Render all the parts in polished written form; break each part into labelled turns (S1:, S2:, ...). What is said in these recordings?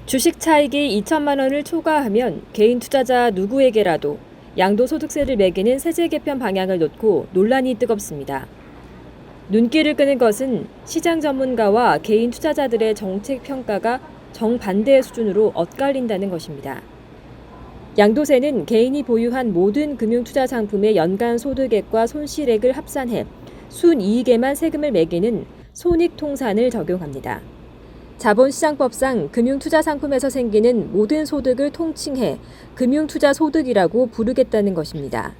S1: 주식 차익이 2천만 원을 초과하면 개인 투자자 누구에게라도 양도소득세를 매기는 세제 개편 방향을 놓고 논란이 뜨겁습니다. 눈길을 끄는 것은 시장 전문가와 개인 투자자들의 정책 평가가 정반대의 수준으로 엇갈린다는 것입니다. 양도세는 개인이 보유한 모든 금융투자 상품의 연간 소득액과 손실액을 합산해 순이익에만 세금을 매기는 손익통산을 적용합니다. 자본시장법상 금융투자 상품에서 생기는 모든 소득을 통칭해 금융투자소득이라고 부르겠다는 것입니다.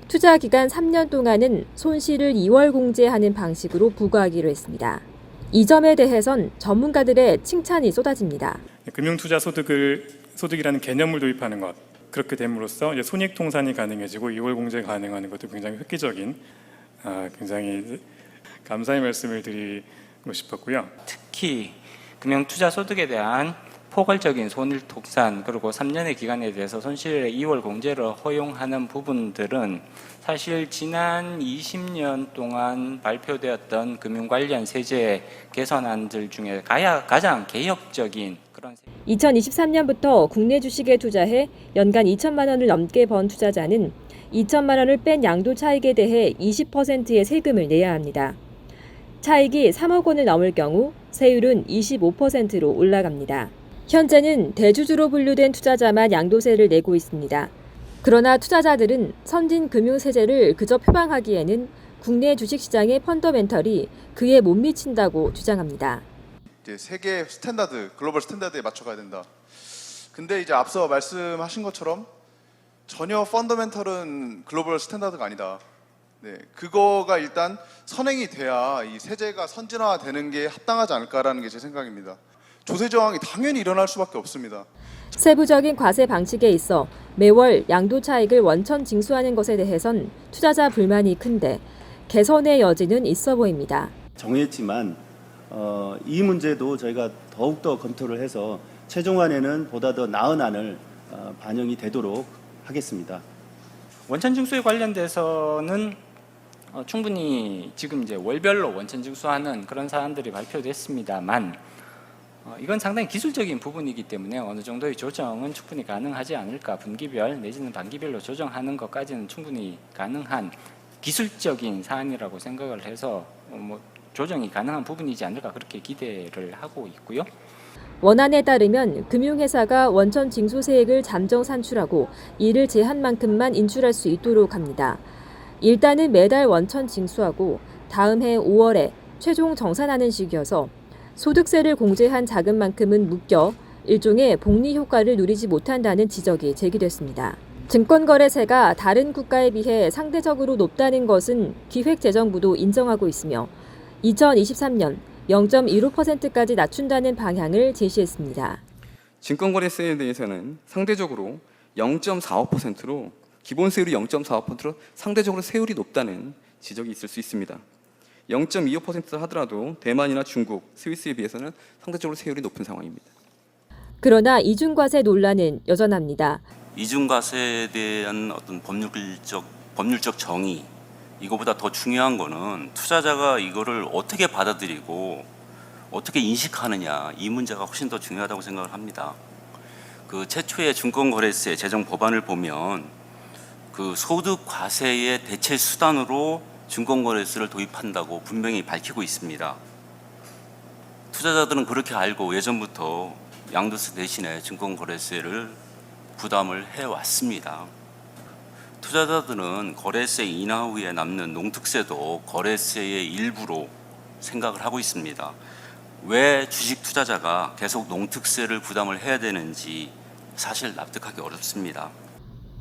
S1: 투자 기간 3년 동안은 손실을 2월 공제하는 방식으로 부과하기로 했습니다. 이 점에 대해선 전문가들의 칭찬이 쏟아집니다.
S2: 금융투자 소득이라는 개념을 도입하는 것, 그렇게 됨으로써 이제 손익통산이 가능해지고 2월 공제 가능한 것도 굉장히 획기적인, 굉장히 감사의 말씀을 드리고 싶었고요.
S3: 특히 금융투자 소득에 대한 포괄적인 손익통산 그리고 3년의 기간에 대해서 손실의 2월 공제를 허용하는 부분들은 사실 지난 20년 동안 발표되었던 금융 관련 세제 개선안들 중에 가장 개혁적인 그런.
S1: 2023년부터 국내 주식에 투자해 연간 2천만 원을 넘게 번 투자자는 2천만 원을 뺀 양도 차익에 대해 20%의 세금을 내야 합니다. 차익이 3억 원을 넘을 경우 세율은 25%로 올라갑니다. 현재는 대주주로 분류된 투자자만 양도세를 내고 있습니다. 그러나 투자자들은 선진 금융세제를 그저 표방하기에는 국내 주식시장의 펀더멘털이 그에 못 미친다고 주장합니다.
S4: 이제 세계 스탠다드, 글로벌 스탠다드에 맞춰가야 된다. 근데 이제 앞서 말씀하신 것처럼 전혀 펀더멘털은 글로벌 스탠다드가 아니다. 네, 그거가 일단 선행이 돼야 이 세제가 선진화되는 게 합당하지 않을까라는 게 제 생각입니다. 조세 저항이 당연히 일어날 수밖에 없습니다.
S1: 세부적인 과세 방식에 있어 매월 양도 차익을 원천 징수하는 것에 대해선 투자자 불만이 큰데 개선의 여지는 있어 보입니다.
S5: 정했지만 이 문제도 저희가 더욱더 검토를 해서 최종안에는 보다 더 나은 안을 반영이 되도록 하겠습니다.
S3: 원천 징수에 관련돼서는 충분히 지금 이제 월별로 원천 징수하는 그런 사안들이 발표됐습니다만 이건 상당히 기술적인 부분이기 때문에 어느 정도의 조정은 충분히 가능하지 않을까. 분기별 내지는 반기별로 조정하는 것까지는 충분히 가능한 기술적인 사안이라고 생각을 해서 조정이 가능한 부분이지 않을까 그렇게 기대를 하고 있고요.
S1: 원안에 따르면 금융회사가 원천 징수세액을 잠정 산출하고 이를 제한 만큼만 인출할 수 있도록 합니다. 일단은 매달 원천 징수하고 다음 해 5월에 최종 정산하는 식이어서 소득세를 공제한 자금만큼은 묶여 일종의 복리 효과를 누리지 못한다는 지적이 제기됐습니다. 증권거래세가 다른 국가에 비해 상대적으로 높다는 것은 기획재정부도 인정하고 있으며 2023년 0.15%까지 낮춘다는 방향을 제시했습니다.
S6: 증권거래세에 대해서는 상대적으로 0.45%로 기본 세율이 0.45%로 상대적으로 세율이 높다는 지적이 있을 수 있습니다. 0.25% 하더라도 대만이나 중국, 스위스에 비해서는 상대적으로 세율이 높은 상황입니다.
S1: 그러나 이중과세 논란은 여전합니다.
S7: 이중과세에 대한 어떤 법률적 정의, 이거보다 더 중요한 거는 투자자가 이거를 어떻게 받아들이고 어떻게 인식하느냐, 이 문제가 훨씬 더 중요하다고 생각을 합니다. 그 최초의 증권거래세 제정 법안을 보면 그 소득 과세의 대체 수단으로 증권거래세를 도입한다고 분명히 밝히고 있습니다. 투자자들은 그렇게 알고 예전부터 양도세 대신에 증권거래세를 부담을 해왔습니다. 투자자들은 거래세 인하 후에 남는 농특세도 거래세의 일부로 생각을 하고 있습니다. 왜 주식 투자자가 계속 농특세를 부담을 해야 되는지 사실 납득하기 어렵습니다.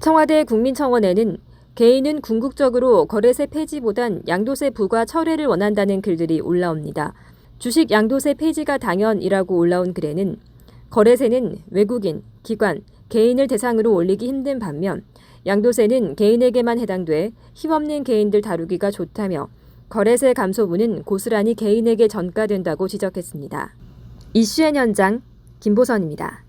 S1: 청와대 국민청원에는 개인은 궁극적으로 거래세 폐지보단 양도세 부과 철회를 원한다는 글들이 올라옵니다. 주식 양도세 폐지가 당연이라고 올라온 글에는 거래세는 외국인, 기관, 개인을 대상으로 올리기 힘든 반면 양도세는 개인에게만 해당돼 힘없는 개인들 다루기가 좋다며 거래세 감소분은 고스란히 개인에게 전가된다고 지적했습니다. 이슈의 현장 김보선입니다.